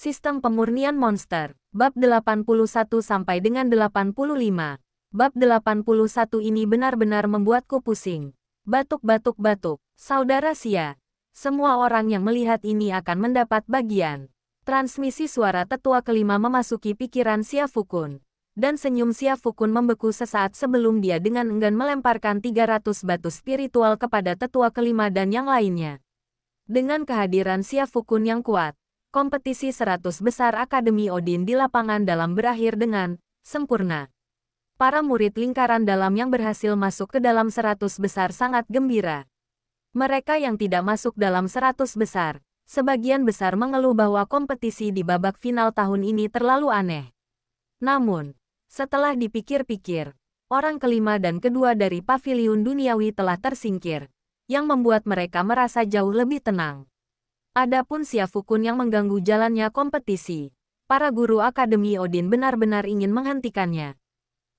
Sistem pemurnian monster, bab 81 sampai dengan 85. Bab 81 ini benar-benar membuatku pusing. Batuk-batuk-batuk, saudara Xia. Semua orang yang melihat ini akan mendapat bagian. Transmisi suara tetua kelima memasuki pikiran Xia Fukun. Dan senyum Xia Fukun membeku sesaat sebelum dia dengan enggan melemparkan 300 batu spiritual kepada tetua kelima dan yang lainnya. Dengan kehadiran Xia Fukun yang kuat, kompetisi 100 besar Akademi Odin di lapangan dalam berakhir dengan sempurna. Para murid lingkaran dalam yang berhasil masuk ke dalam 100 besar sangat gembira. Mereka yang tidak masuk dalam 100 besar, sebagian besar mengeluh bahwa kompetisi di babak final tahun ini terlalu aneh. Namun, setelah dipikir-pikir, orang kelima dan kedua dari paviliun duniawi telah tersingkir, yang membuat mereka merasa jauh lebih tenang. Adapun Xia Fukun yang mengganggu jalannya kompetisi, para guru Akademi Odin benar-benar ingin menghentikannya.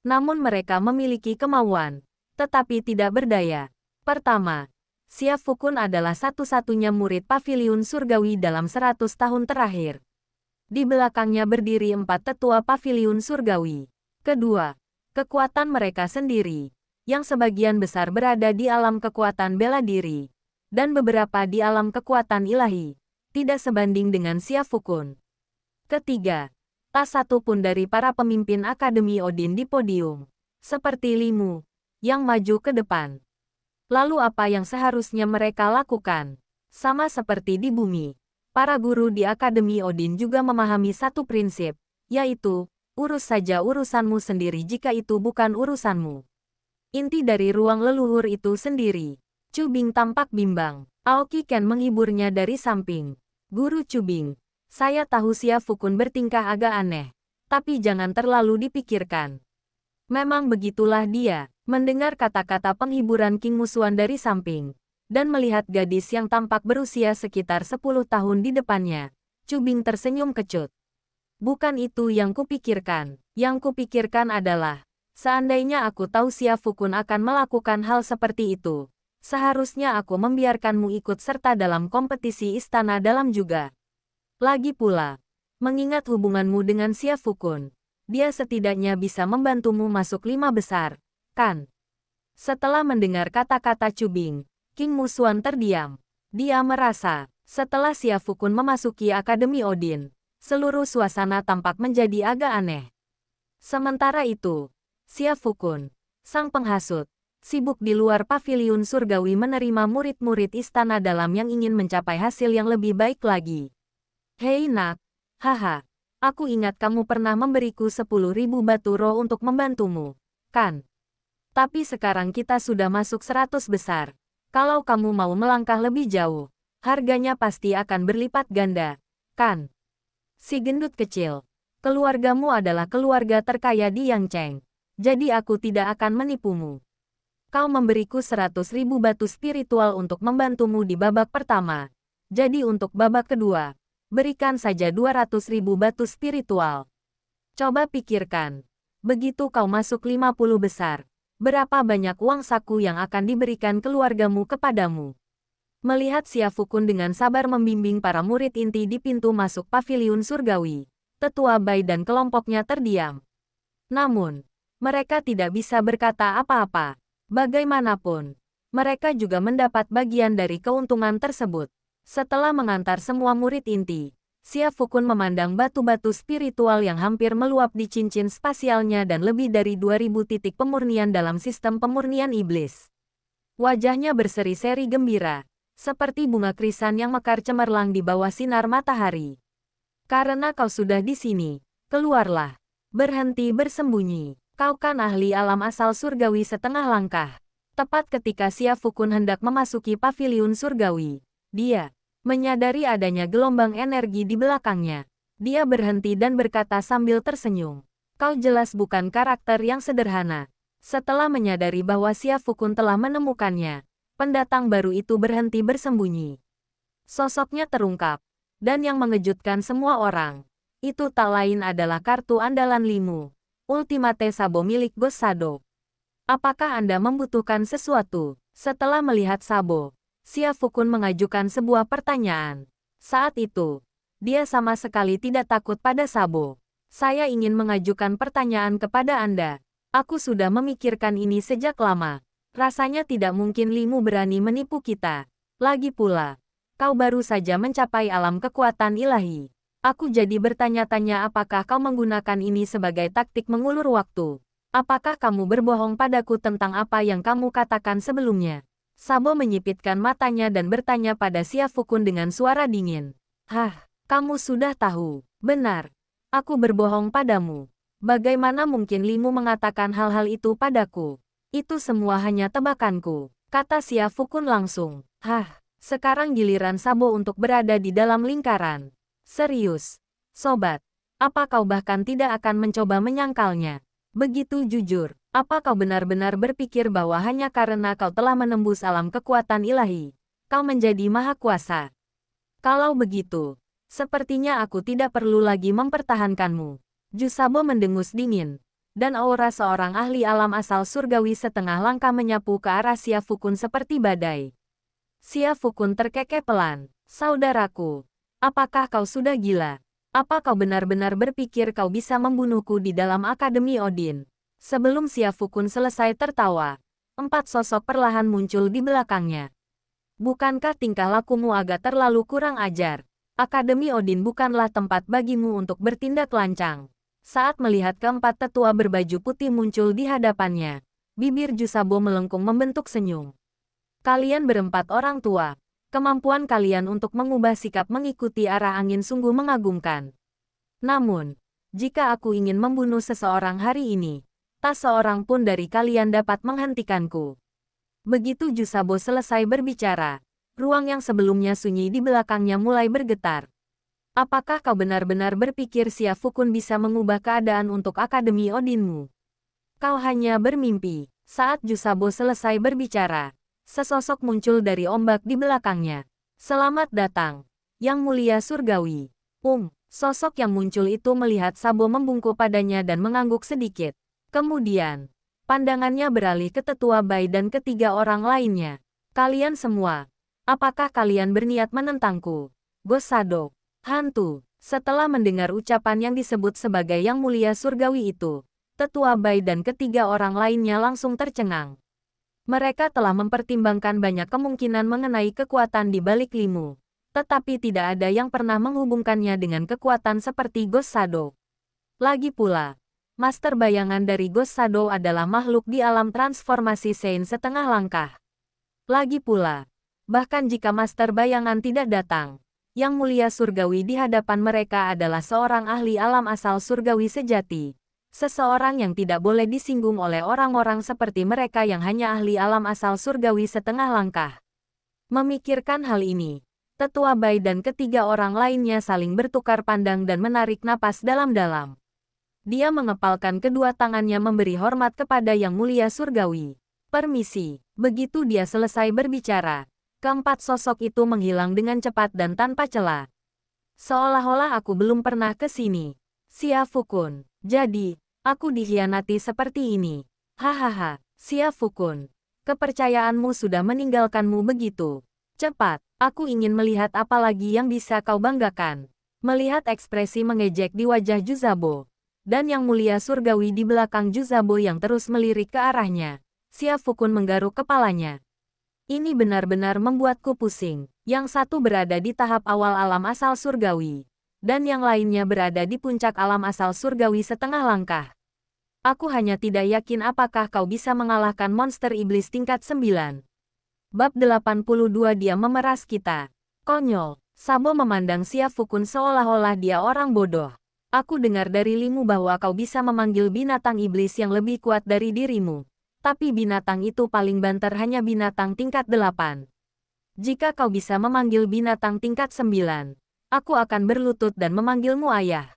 Namun mereka memiliki kemauan, tetapi tidak berdaya. Pertama, Xia Fukun adalah satu-satunya murid paviliun surgawi dalam 100 tahun terakhir. Di belakangnya berdiri 4 tetua paviliun surgawi. Kedua, kekuatan mereka sendiri, yang sebagian besar berada di alam kekuatan bela diri, dan beberapa di alam kekuatan ilahi, tidak sebanding dengan Xia Fukun. Ketiga, tak satu pun dari para pemimpin Akademi Odin di podium, seperti Limu, yang maju ke depan. Lalu apa yang seharusnya mereka lakukan? Sama seperti di bumi, para guru di Akademi Odin juga memahami satu prinsip, yaitu, urus saja urusanmu sendiri jika itu bukan urusanmu. Inti dari ruang leluhur itu sendiri. Chu Bing tampak bimbang. Aoki Ken menghiburnya dari samping. Guru Chu Bing, saya tahu Xia Fukun bertingkah agak aneh, tapi jangan terlalu dipikirkan. Memang begitulah dia. Mendengar kata-kata penghiburan King Musuan dari samping, dan melihat gadis yang tampak berusia sekitar 10 tahun di depannya, Chu Bing tersenyum kecut. Bukan itu yang kupikirkan. Yang kupikirkan adalah, seandainya aku tahu Xia Fukun akan melakukan hal seperti itu, seharusnya aku membiarkanmu ikut serta dalam kompetisi istana dalam juga. Lagi pula, mengingat hubunganmu dengan Xia Fukun, dia setidaknya bisa membantumu masuk 5 besar, kan? Setelah mendengar kata-kata Chu Bing, King Musuan terdiam. Dia merasa, setelah Xia Fukun memasuki Akademi Odin, seluruh suasana tampak menjadi agak aneh. Sementara itu, Xia Fukun, sang penghasut, sibuk di luar paviliun surgawi menerima murid-murid istana dalam yang ingin mencapai hasil yang lebih baik lagi. Hei nak, haha, aku ingat kamu pernah memberiku 10.000 batu roh untuk membantumu, kan? Tapi sekarang kita sudah masuk 100 besar. Kalau kamu mau melangkah lebih jauh, harganya pasti akan berlipat ganda, kan? Si gendut kecil, keluargamu adalah keluarga terkaya di Yangcheng, jadi aku tidak akan menipumu. Kau memberiku 100.000 batu spiritual untuk membantumu di babak pertama. Jadi untuk babak kedua, berikan saja 200.000 batu spiritual. Coba pikirkan, begitu kau masuk 50 besar, berapa banyak uang saku yang akan diberikan keluargamu kepadamu? Melihat Xia Fukun dengan sabar membimbing para murid inti di pintu masuk paviliun surgawi, tetua Bai dan kelompoknya terdiam. Namun, mereka tidak bisa berkata apa-apa. Bagaimanapun, mereka juga mendapat bagian dari keuntungan tersebut. Setelah mengantar semua murid inti, Xia Fukun memandang batu-batu spiritual yang hampir meluap di cincin spasialnya dan lebih dari 2000 titik pemurnian dalam sistem pemurnian iblis. Wajahnya berseri-seri gembira, seperti bunga krisan yang mekar cemerlang di bawah sinar matahari. Karena kau sudah di sini, keluarlah. Berhenti bersembunyi. Kau kan ahli alam asal surgawi setengah langkah. Tepat ketika Xia Fukun hendak memasuki paviliun surgawi, dia menyadari adanya gelombang energi di belakangnya. Dia berhenti dan berkata sambil tersenyum. Kau jelas bukan karakter yang sederhana. Setelah menyadari bahwa Xia Fukun telah menemukannya, pendatang baru itu berhenti bersembunyi. Sosoknya terungkap, dan yang mengejutkan semua orang, itu tak lain adalah kartu andalan Limu. Ultimate Sabo milik Bos Sado. Apakah Anda membutuhkan sesuatu? Setelah melihat Sabo, Xia Fukun mengajukan sebuah pertanyaan. Saat itu, Dia sama sekali tidak takut pada Sabo. Saya ingin mengajukan pertanyaan kepada Anda. Aku sudah memikirkan ini sejak lama. Rasanya tidak mungkin Limu berani menipu kita. Lagi pula, kau baru saja mencapai alam kekuatan ilahi. Aku jadi bertanya-tanya apakah kau menggunakan ini sebagai taktik mengulur waktu. Apakah kamu berbohong padaku tentang apa yang kamu katakan sebelumnya? Sabo menyipitkan matanya dan bertanya pada Xia Fukun dengan suara dingin. Hah, kamu sudah tahu. Benar. Aku berbohong padamu. Bagaimana mungkin Limu mengatakan hal-hal itu padaku? Itu semua hanya tebakanku, kata Xia Fukun langsung. Hah, sekarang giliran Sabo untuk berada di dalam lingkaran. Serius, sobat, apa kau bahkan tidak akan mencoba menyangkalnya? Begitu jujur, apa kau benar-benar berpikir bahwa hanya karena kau telah menembus alam kekuatan ilahi, kau menjadi maha kuasa? Kalau begitu, sepertinya aku tidak perlu lagi mempertahankanmu. Jusabo mendengus dingin, dan aura seorang ahli alam asal surgawi setengah langkah menyapu ke arah Xia Fukun seperti badai. Xia Fukun terkekeh pelan. Saudaraku, apakah kau sudah gila? Apa kau benar-benar berpikir kau bisa membunuhku di dalam Akademi Odin? Sebelum Xia Fukun selesai tertawa, 4 sosok perlahan muncul di belakangnya. Bukankah tingkah lakumu agak terlalu kurang ajar? Akademi Odin bukanlah tempat bagimu untuk bertindak lancang. Saat melihat keempat tetua berbaju putih muncul di hadapannya, bibir Jusabo melengkung membentuk senyum. Kalian berempat orang tua. Kemampuan kalian untuk mengubah sikap mengikuti arah angin sungguh mengagumkan. Namun, jika aku ingin membunuh seseorang hari ini, tak seorang pun dari kalian dapat menghentikanku. Begitu Jusabo selesai berbicara, ruang yang sebelumnya sunyi di belakangnya mulai bergetar. Apakah kau benar-benar berpikir Xia Fukun bisa mengubah keadaan untuk Akademi Odinmu? Kau hanya bermimpi. Saat Jusabo selesai berbicara, sesosok muncul dari ombak di belakangnya. Selamat datang, Yang Mulia Surgawi. Sosok yang muncul itu melihat Sabo membungkuk padanya dan mengangguk sedikit. Kemudian, pandangannya beralih ke Tetua Bai dan ketiga orang lainnya. Kalian semua, apakah kalian berniat menentangku? Gosado, hantu. Setelah mendengar ucapan yang disebut sebagai Yang Mulia Surgawi itu, Tetua Bai dan ketiga orang lainnya langsung tercengang. Mereka telah mempertimbangkan banyak kemungkinan mengenai kekuatan di balik Limu, tetapi tidak ada yang pernah menghubungkannya dengan kekuatan seperti Ghost Shadow. Lagi pula, Master Bayangan dari Ghost Shadow adalah makhluk di alam transformasi Sein setengah langkah. Lagi pula, bahkan jika Master Bayangan tidak datang, Yang Mulia Surgawi di hadapan mereka adalah seorang ahli alam asal surgawi sejati. Seseorang yang tidak boleh disinggung oleh orang-orang seperti mereka yang hanya ahli alam asal surgawi setengah langkah. Memikirkan hal ini, Tetua Bai dan ketiga orang lainnya saling bertukar pandang dan menarik napas dalam-dalam. Dia mengepalkan kedua tangannya memberi hormat kepada Yang Mulia Surgawi. Permisi, begitu dia selesai berbicara, keempat sosok itu menghilang dengan cepat dan tanpa celah. Seolah-olah aku belum pernah ke sini. Xia Fukun. Jadi, aku dikhianati seperti ini. Hahaha, Xia Fukun. Kepercayaanmu sudah meninggalkanmu begitu cepat. Aku ingin melihat apa lagi yang bisa kau banggakan. Melihat ekspresi mengejek di wajah Jusabo, dan Yang Mulia Surgawi di belakang Jusabo yang terus melirik ke arahnya, Xia Fukun menggaruk kepalanya. Ini benar-benar membuatku pusing. Yang satu berada di tahap awal alam asal surgawi, dan yang lainnya berada di puncak alam asal surgawi setengah langkah. Aku hanya tidak yakin apakah kau bisa mengalahkan monster iblis tingkat 9. Bab 82 Dia memeras kita. Konyol. Sabo memandang Xia Fukun seolah-olah dia orang bodoh. Aku dengar dari Limu bahwa kau bisa memanggil binatang iblis yang lebih kuat dari dirimu. Tapi binatang itu paling banter hanya binatang tingkat 8. Jika kau bisa memanggil binatang tingkat 9, aku akan berlutut dan memanggilmu ayah.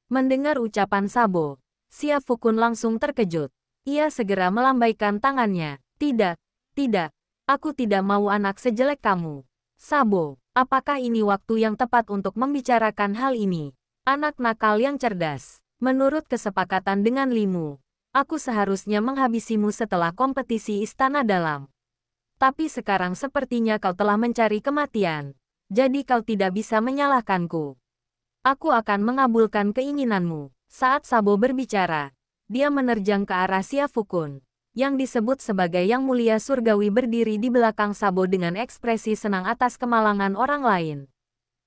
Mendengar ucapan Sabo, Xia Fukun langsung terkejut. Ia segera melambaikan tangannya. Tidak, aku tidak mau anak sejelek kamu. Sabo, apakah ini waktu yang tepat untuk membicarakan hal ini? Anak nakal yang cerdas. Menurut kesepakatan dengan Limu, aku seharusnya menghabisimu setelah kompetisi Istana Dalam. Tapi sekarang sepertinya kau telah mencari kematian. Jadi kau tidak bisa menyalahkanku. Aku akan mengabulkan keinginanmu. Saat Sabo berbicara, dia menerjang ke arah Xia Fukun, yang disebut sebagai Yang Mulia Surgawi berdiri di belakang Sabo dengan ekspresi senang atas kemalangan orang lain.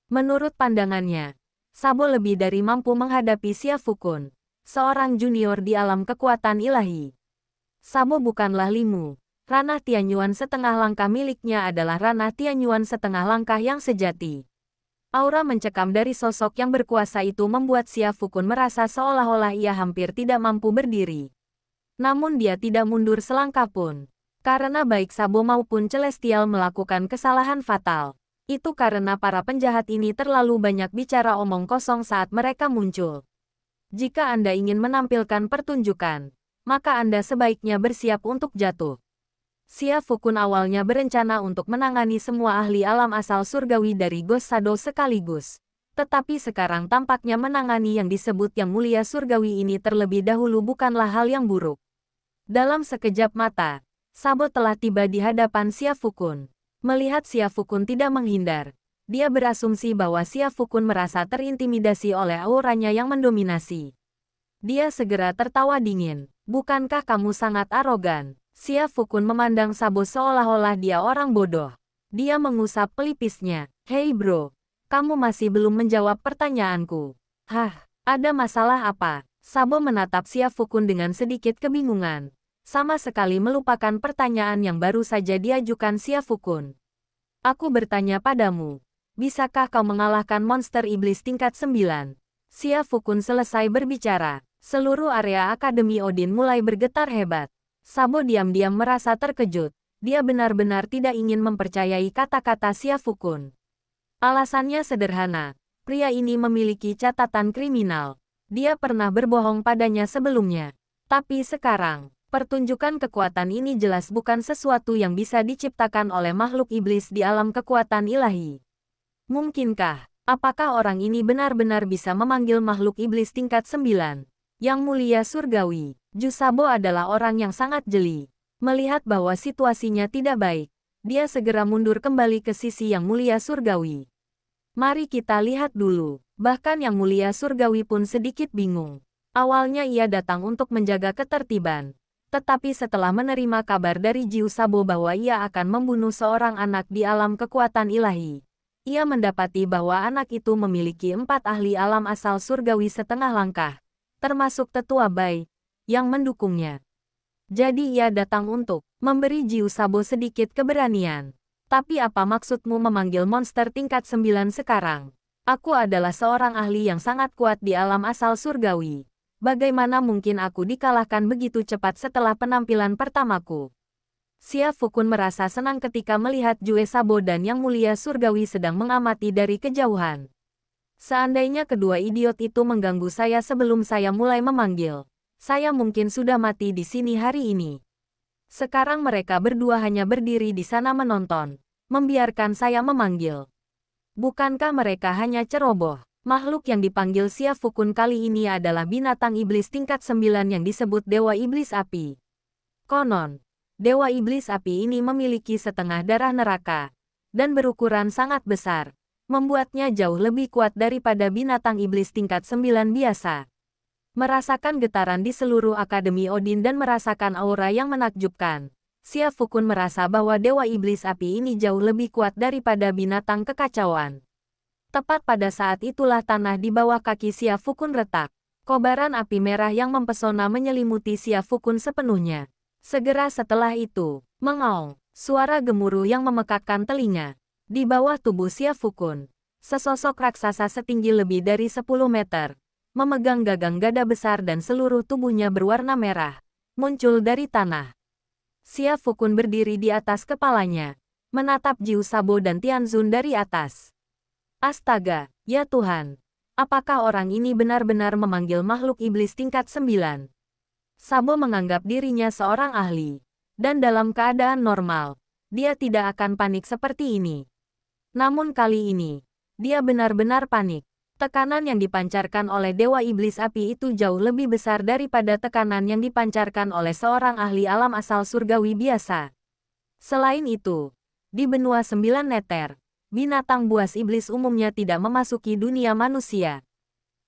Menurut pandangannya, Sabo lebih dari mampu menghadapi Xia Fukun, seorang junior di alam kekuatan ilahi. Sabo bukanlah Limu. Ranah Tianyuan setengah langkah miliknya adalah ranah Tianyuan setengah langkah yang sejati. Aura mencekam dari sosok yang berkuasa itu membuat Xia Fukun merasa seolah-olah ia hampir tidak mampu berdiri. Namun dia tidak mundur selangkah pun. Karena baik Sabo maupun Celestial melakukan kesalahan fatal. Itu karena para penjahat ini terlalu banyak bicara omong kosong saat mereka muncul. Jika Anda ingin menampilkan pertunjukan, maka Anda sebaiknya bersiap untuk jatuh. Xia Fukun awalnya berencana untuk menangani semua ahli alam asal surgawi dari Ghost Shadow sekaligus. Tetapi sekarang tampaknya menangani yang disebut Yang Mulia Surgawi ini terlebih dahulu bukanlah hal yang buruk. Dalam sekejap mata, Sabo telah tiba di hadapan Xia Fukun. Melihat Xia Fukun tidak menghindar, dia berasumsi bahwa Xia Fukun merasa terintimidasi oleh auranya yang mendominasi. Dia segera tertawa dingin. Bukankah kamu sangat arogan? Xia Fukun memandang Sabo seolah-olah dia orang bodoh. Dia mengusap pelipisnya. Hei bro, kamu masih belum menjawab pertanyaanku. Hah, ada masalah apa? Sabo menatap Xia Fukun dengan sedikit kebingungan. Sama sekali melupakan pertanyaan yang baru saja diajukan Xia Fukun. Aku bertanya padamu, bisakah kau mengalahkan monster iblis tingkat 9? Xia Fukun selesai berbicara. Seluruh area Akademi Odin mulai bergetar hebat. Sabo diam-diam merasa terkejut. Dia benar-benar tidak ingin mempercayai kata-kata Xia Fukun. Alasannya sederhana. Pria ini memiliki catatan kriminal. Dia pernah berbohong padanya sebelumnya. Tapi sekarang, pertunjukan kekuatan ini jelas bukan sesuatu yang bisa diciptakan oleh makhluk iblis di alam kekuatan ilahi. Mungkinkah, apakah orang ini benar-benar bisa memanggil makhluk iblis tingkat 9? Yang Mulia Surgawi, Ju Sabo adalah orang yang sangat jeli. Melihat bahwa situasinya tidak baik, dia segera mundur kembali ke sisi Yang Mulia Surgawi. Mari kita lihat dulu. Bahkan Yang Mulia Surgawi pun sedikit bingung. Awalnya ia datang untuk menjaga ketertiban. Tetapi setelah menerima kabar dari Jiu Sabo bahwa ia akan membunuh seorang anak di alam kekuatan ilahi, ia mendapati bahwa anak itu memiliki 4 ahli alam asal surgawi setengah langkah, termasuk Tetua Bai, yang mendukungnya. Jadi ia datang untuk memberi Jiu Sabo sedikit keberanian. Tapi apa maksudmu memanggil monster tingkat 9 sekarang? Aku adalah seorang ahli yang sangat kuat di alam asal surgawi. Bagaimana mungkin aku dikalahkan begitu cepat setelah penampilan pertamaku? Xia Fukun merasa senang ketika melihat Jue Sabo dan Yang Mulia Surgawi sedang mengamati dari kejauhan. Seandainya kedua idiot itu mengganggu saya sebelum saya mulai memanggil, saya mungkin sudah mati di sini hari ini. Sekarang mereka berdua hanya berdiri di sana menonton, membiarkan saya memanggil. Bukankah mereka hanya ceroboh? Makhluk yang dipanggil Xia Fukun kali ini adalah binatang iblis tingkat 9 yang disebut Dewa Iblis Api. Konon, Dewa Iblis Api ini memiliki setengah darah neraka, dan berukuran sangat besar, membuatnya jauh lebih kuat daripada binatang iblis tingkat 9 biasa. Merasakan getaran di seluruh Akademi Odin dan merasakan aura yang menakjubkan, Xia Fukun merasa bahwa Dewa Iblis Api ini jauh lebih kuat daripada binatang kekacauan. Tepat pada saat itulah tanah di bawah kaki Xia Fukun retak. Kobaran api merah yang mempesona menyelimuti Xia Fukun sepenuhnya. Segera setelah itu, mengaung, suara gemuruh yang memekakkan telinga. Di bawah tubuh Xia Fukun, sesosok raksasa setinggi lebih dari 10 meter, memegang gagang gada besar dan seluruh tubuhnya berwarna merah, muncul dari tanah. Xia Fukun berdiri di atas kepalanya, menatap Jiu Sabo dan Tianzun dari atas. Astaga, ya Tuhan, apakah orang ini benar-benar memanggil makhluk iblis tingkat 9? Sabo menganggap dirinya seorang ahli, dan dalam keadaan normal, dia tidak akan panik seperti ini. Namun kali ini, dia benar-benar panik. Tekanan yang dipancarkan oleh Dewa Iblis Api itu jauh lebih besar daripada tekanan yang dipancarkan oleh seorang ahli alam asal surgawi biasa. Selain itu, di benua 9 neter, binatang buas iblis umumnya tidak memasuki dunia manusia.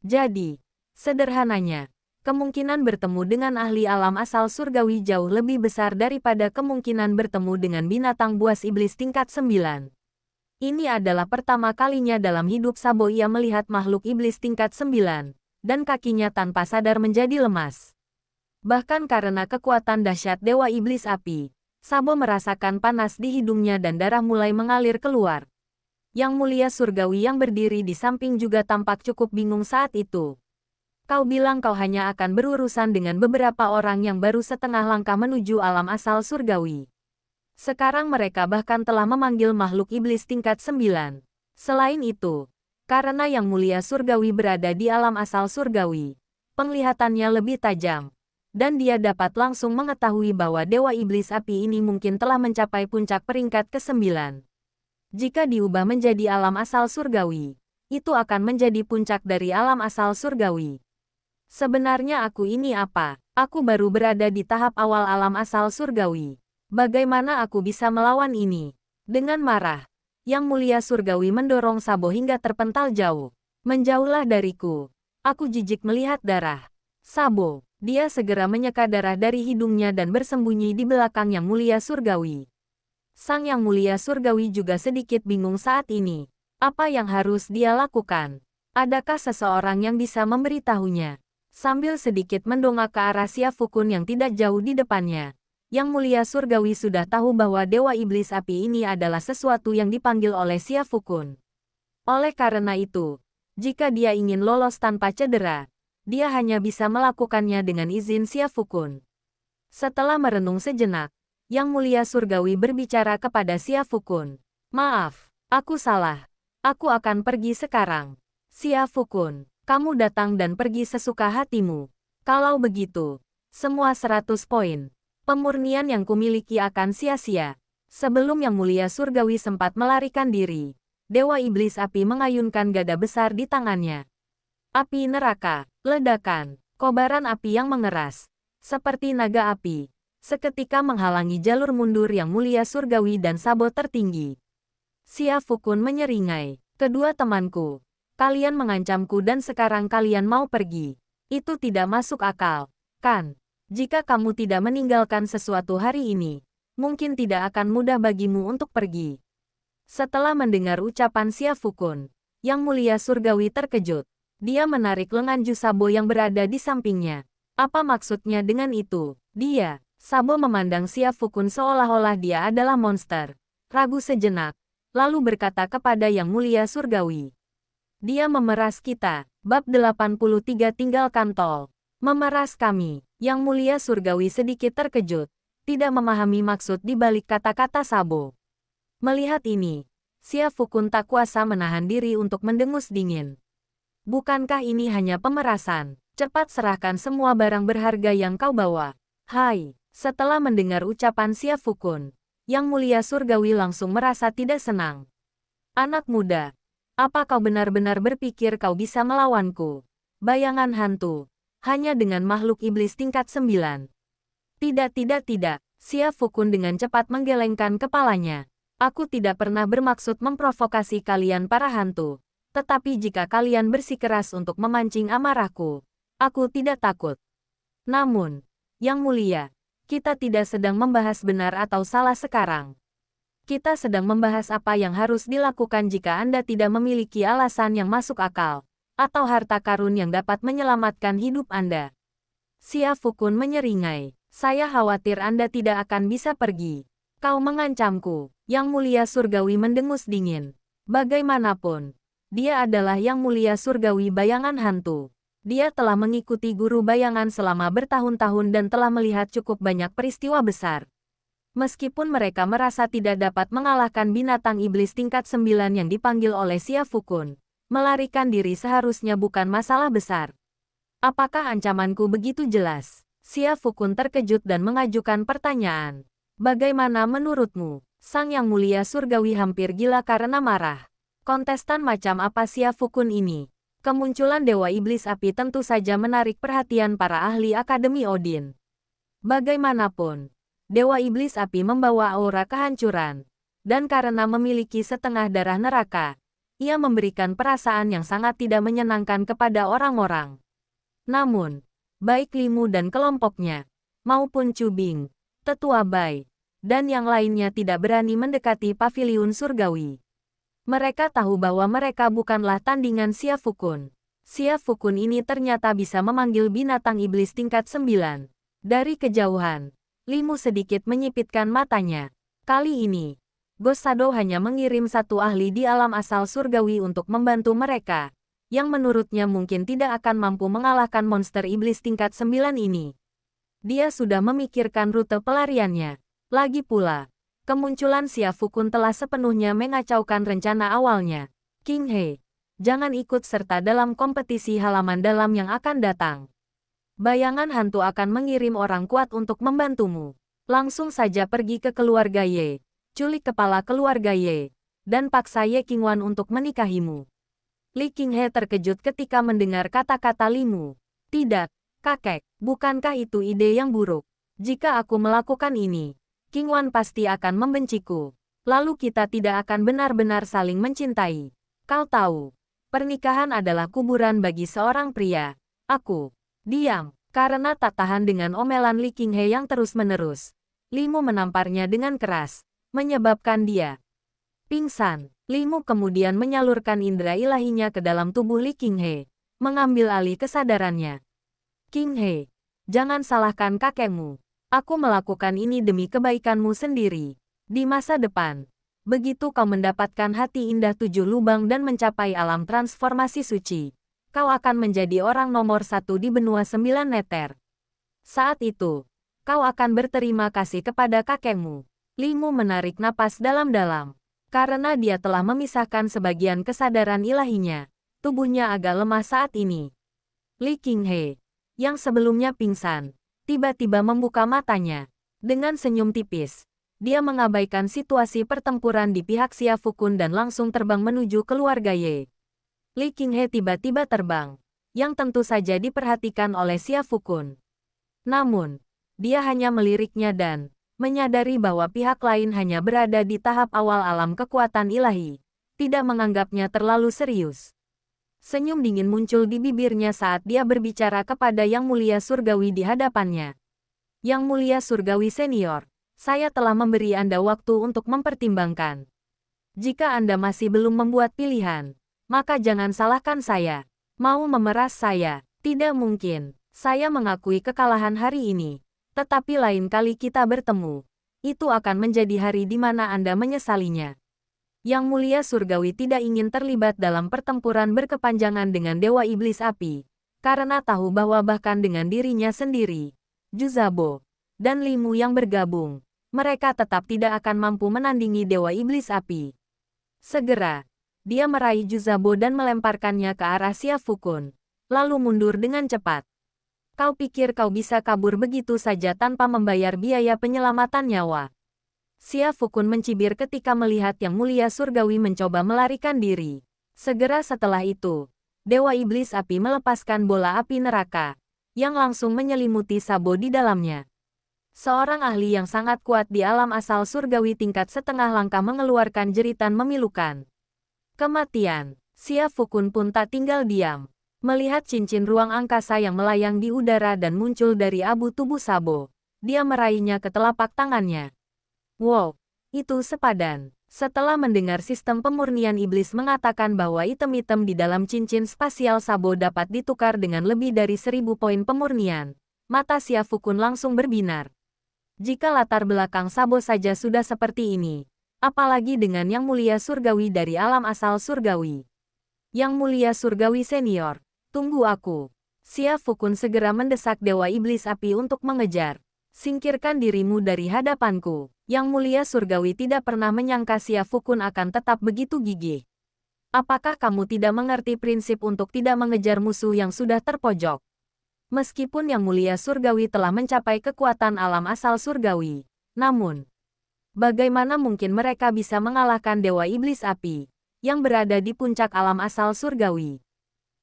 Jadi, sederhananya, kemungkinan bertemu dengan ahli alam asal surgawi jauh lebih besar daripada kemungkinan bertemu dengan binatang buas iblis tingkat 9. Ini adalah pertama kalinya dalam hidup Sabo ia melihat makhluk iblis tingkat 9, dan kakinya tanpa sadar menjadi lemas. Bahkan karena kekuatan dahsyat Dewa Iblis Api, Sabo merasakan panas di hidungnya dan darah mulai mengalir keluar. Yang mulia surgawi yang berdiri di samping juga tampak cukup bingung saat itu. Kau bilang kau hanya akan berurusan dengan beberapa orang yang baru setengah langkah menuju alam asal surgawi. Sekarang mereka bahkan telah memanggil makhluk iblis tingkat 9. Selain itu, karena yang mulia surgawi berada di alam asal surgawi, penglihatannya lebih tajam. Dan dia dapat langsung mengetahui bahwa Dewa Iblis Api ini mungkin telah mencapai puncak peringkat ke-9. Jika diubah menjadi alam asal surgawi, itu akan menjadi puncak dari alam asal surgawi. Sebenarnya aku ini apa? Aku baru berada di tahap awal alam asal surgawi. Bagaimana aku bisa melawan ini? Dengan marah, Yang Mulia Surgawi mendorong Sabo hingga terpental jauh. Menjauhlah dariku. Aku jijik melihat darah. Sabo, dia segera menyeka darah dari hidungnya dan bersembunyi di belakang Yang Mulia Surgawi. Sang Yang Mulia Surgawi juga sedikit bingung saat ini. Apa yang harus dia lakukan? Adakah seseorang yang bisa memberitahunya? Sambil sedikit mendongak ke arah Siafukun yang tidak jauh di depannya. Yang Mulia Surgawi sudah tahu bahwa Dewa Iblis Api ini adalah sesuatu yang dipanggil oleh Siafukun. Oleh karena itu, jika dia ingin lolos tanpa cedera, dia hanya bisa melakukannya dengan izin Siafukun. Setelah merenung sejenak, Yang Mulia Surgawi berbicara kepada Siafukun. Maaf, aku salah. Aku akan pergi sekarang. Siafukun, kamu datang dan pergi sesuka hatimu. Kalau begitu, semua 100 poin. Pemurnian yang kumiliki akan sia-sia. Sebelum Yang Mulia Surgawi sempat melarikan diri, Dewa Iblis Api mengayunkan gada besar di tangannya. Api neraka, ledakan, kobaran api yang mengeras. Seperti naga api. Seketika menghalangi jalur mundur Yang Mulia Surgawi dan Sabo tertinggi. Siafukun menyeringai. Kedua temanku, kalian mengancamku dan sekarang kalian mau pergi. Itu tidak masuk akal, kan? Jika kamu tidak meninggalkan sesuatu hari ini, mungkin tidak akan mudah bagimu untuk pergi. Setelah mendengar ucapan Siafukun, Yang Mulia Surgawi terkejut. Dia menarik lengan Sabo yang berada di sampingnya. Apa maksudnya dengan itu? Dia, Sabo memandang Siafukun seolah-olah dia adalah monster. Ragu sejenak, lalu berkata kepada Yang Mulia Surgawi. Dia memeras kita. Bab 83 tinggalkan tol. Memeras kami. Yang Mulia Surgawi sedikit terkejut. Tidak memahami maksud di balik kata-kata Sabo. Melihat ini, Siafukun tak kuasa menahan diri untuk mendengus dingin. Bukankah ini hanya pemerasan? Cepat serahkan semua barang berharga yang kau bawa. Hai. Setelah mendengar ucapan Siafukun, Yang Mulia Surgawi langsung merasa tidak senang. Anak muda, apa kau benar-benar berpikir kau bisa melawanku? Bayangan hantu, hanya dengan makhluk iblis tingkat 9. Tidak. Siafukun dengan cepat menggelengkan kepalanya. Aku tidak pernah bermaksud memprovokasi kalian para hantu. Tetapi jika kalian bersikeras untuk memancing amarahku, aku tidak takut. Namun, Yang Mulia, kita tidak sedang membahas benar atau salah sekarang. Kita sedang membahas apa yang harus dilakukan jika Anda tidak memiliki alasan yang masuk akal, atau harta karun yang dapat menyelamatkan hidup Anda. Siafukun menyeringai. Saya khawatir Anda tidak akan bisa pergi. Kau mengancamku. Yang Mulia Surgawi mendengus dingin. Bagaimanapun, dia adalah Yang Mulia Surgawi bayangan hantu. Dia telah mengikuti guru bayangan selama bertahun-tahun dan telah melihat cukup banyak peristiwa besar. Meskipun mereka merasa tidak dapat mengalahkan binatang iblis tingkat 9 yang dipanggil oleh Siafukun, melarikan diri seharusnya bukan masalah besar. Apakah ancamanku begitu jelas? Siafukun terkejut dan mengajukan pertanyaan. Bagaimana menurutmu? Sang Yang Mulia Surgawi hampir gila karena marah. Kontestan macam apa Siafukun ini? Kemunculan Dewa Iblis Api tentu saja menarik perhatian para ahli Akademi Odin. Bagaimanapun, Dewa Iblis Api membawa aura kehancuran. Dan karena memiliki setengah darah neraka, ia memberikan perasaan yang sangat tidak menyenangkan kepada orang-orang. Namun, baik Limu dan kelompoknya, maupun Chu Bing, Tetua Bai, dan yang lainnya tidak berani mendekati paviliun surgawi. Mereka tahu bahwa mereka bukanlah tandingan Xia Fukun. Xia Fukun ini ternyata bisa memanggil binatang iblis tingkat 9. Dari kejauhan, Limu sedikit menyipitkan matanya. Kali ini, Ghost Shadow hanya mengirim satu ahli di alam asal surgawi untuk membantu mereka, yang menurutnya mungkin tidak akan mampu mengalahkan monster iblis tingkat 9 ini. Dia sudah memikirkan rute pelariannya. Lagi pula, kemunculan Xia Fukun telah sepenuhnya mengacaukan rencana awalnya. King He, jangan ikut serta dalam kompetisi halaman dalam yang akan datang. Bayangan hantu akan mengirim orang kuat untuk membantumu. Langsung saja pergi ke keluarga Ye, culik kepala keluarga Ye, dan paksa Ye Qingwan untuk menikahimu. Li Qinghe terkejut ketika mendengar kata-kata Limu. Tidak, kakek, bukankah itu ide yang buruk? Jika aku melakukan ini, Qingwan pasti akan membenciku. Lalu kita tidak akan benar-benar saling mencintai. Kau tahu, pernikahan adalah kuburan bagi seorang pria. Aku diam, karena tak tahan dengan omelan Li Qinghe yang terus-menerus. Limu menamparnya dengan keras, menyebabkan dia pingsan. Limu kemudian menyalurkan indera ilahinya ke dalam tubuh Li Qinghe, mengambil alih kesadarannya. Qinghe, jangan salahkan kakekmu. Aku melakukan ini demi kebaikanmu sendiri. Di masa depan, begitu kau mendapatkan hati indah 7 lubang dan mencapai alam transformasi suci, kau akan menjadi orang nomor 1 di benua 9 neter. Saat itu, kau akan berterima kasih kepada kakekmu. Limu menarik napas dalam-dalam. Karena dia telah memisahkan sebagian kesadaran ilahinya, tubuhnya agak lemah saat ini. Li Qinghe, yang sebelumnya pingsan, tiba-tiba membuka matanya. Dengan senyum tipis, dia mengabaikan situasi pertempuran di pihak Xia Fukun dan langsung terbang menuju keluarga Ye. Li Qinghe tiba-tiba terbang, yang tentu saja diperhatikan oleh Xia Fukun. Namun, dia hanya meliriknya dan menyadari bahwa pihak lain hanya berada di tahap awal alam kekuatan ilahi, tidak menganggapnya terlalu serius. Senyum dingin muncul di bibirnya saat dia berbicara kepada Yang Mulia Surgawi di hadapannya. Yang Mulia Surgawi Senior, saya telah memberi Anda waktu untuk mempertimbangkan. Jika Anda masih belum membuat pilihan, maka jangan salahkan saya. Mau memeras saya? Tidak mungkin. Saya mengakui kekalahan hari ini. Tetapi lain kali kita bertemu, itu akan menjadi hari di mana Anda menyesalinya. Yang Mulia Surgawi tidak ingin terlibat dalam pertempuran berkepanjangan dengan Dewa Iblis Api, karena tahu bahwa bahkan dengan dirinya sendiri, Juzabo, dan Limu yang bergabung, mereka tetap tidak akan mampu menandingi Dewa Iblis Api. Segera, dia meraih Juzabo dan melemparkannya ke arah Xia Fukun, lalu mundur dengan cepat. Kau pikir kau bisa kabur begitu saja tanpa membayar biaya penyelamatan nyawa? Xia Fukun mencibir ketika melihat Yang Mulia Surgawi mencoba melarikan diri. Segera setelah itu, Dewa Iblis Api melepaskan bola api neraka, yang langsung menyelimuti Sabo di dalamnya. Seorang ahli yang sangat kuat di alam asal surgawi tingkat setengah langkah mengeluarkan jeritan memilukan. Kematian. Xia Fukun pun tak tinggal diam. Melihat cincin ruang angkasa yang melayang di udara dan muncul dari abu tubuh Sabo, dia meraihnya ke telapak tangannya. Wow, itu sepadan. Setelah mendengar sistem pemurnian iblis mengatakan bahwa item-item di dalam cincin spasial Sabo dapat ditukar dengan lebih dari 1000 poin pemurnian, mata Xia Fukun langsung berbinar. Jika latar belakang Sabo saja sudah seperti ini, apalagi dengan Yang Mulia Surgawi dari alam asal surgawi. Yang Mulia Surgawi Senior, tunggu aku. Xia Fukun segera mendesak Dewa Iblis Api untuk mengejar. Singkirkan dirimu dari hadapanku. Yang Mulia Surgawi tidak pernah menyangka Xia Fukun akan tetap begitu gigih. Apakah kamu tidak mengerti prinsip untuk tidak mengejar musuh yang sudah terpojok? Meskipun Yang Mulia Surgawi telah mencapai kekuatan alam asal surgawi, namun, bagaimana mungkin mereka bisa mengalahkan Dewa Iblis Api, yang berada di puncak alam asal surgawi?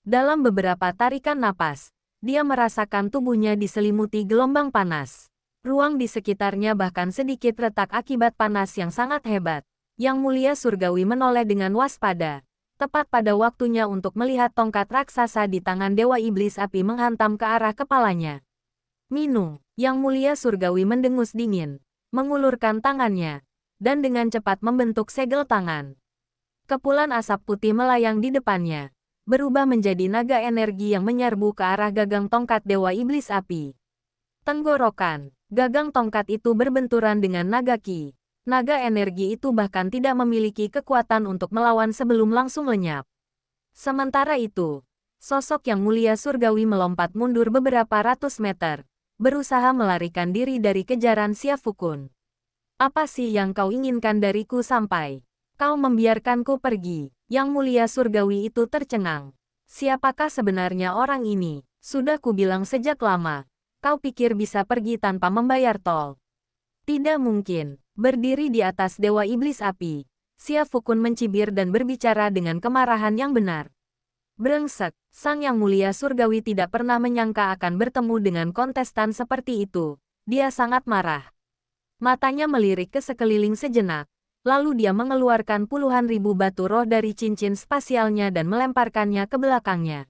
Dalam beberapa tarikan napas, dia merasakan tubuhnya diselimuti gelombang panas. Ruang di sekitarnya bahkan sedikit retak akibat panas yang sangat hebat. Yang Mulia Surgawi menoleh dengan waspada, Tepat pada waktunya untuk melihat tongkat raksasa di tangan Dewa Iblis Api menghantam ke arah kepalanya. Minung, Yang Mulia Surgawi mendengus dingin, mengulurkan tangannya, dan dengan cepat membentuk segel tangan. Kepulan asap putih melayang di depannya, berubah menjadi naga energi yang menyerbu ke arah gagang tongkat Dewa Iblis Api. Tenggorokan, gagang tongkat itu berbenturan dengan naga ki. Naga energi itu bahkan tidak memiliki kekuatan untuk melawan sebelum langsung lenyap. Sementara itu, sosok Yang Mulia Surgawi melompat mundur beberapa ratus meter, berusaha melarikan diri dari kejaran Xia Fukun. Apa sih yang kau inginkan dariku sampai kau membiarkanku pergi? Yang Mulia Surgawi itu tercengang. Siapakah sebenarnya orang ini? Sudah kubilang sejak lama, kau pikir bisa pergi tanpa membayar tol? Tidak mungkin. Berdiri di atas Dewa Iblis Api, Xia Fukun mencibir dan berbicara dengan kemarahan yang benar. Brengsek, Sang Yang Mulia Surgawi tidak pernah menyangka akan bertemu dengan kontestan seperti itu. Dia sangat marah. Matanya melirik ke sekeliling sejenak, lalu dia mengeluarkan puluhan ribu batu roh dari cincin spasialnya dan melemparkannya ke belakangnya.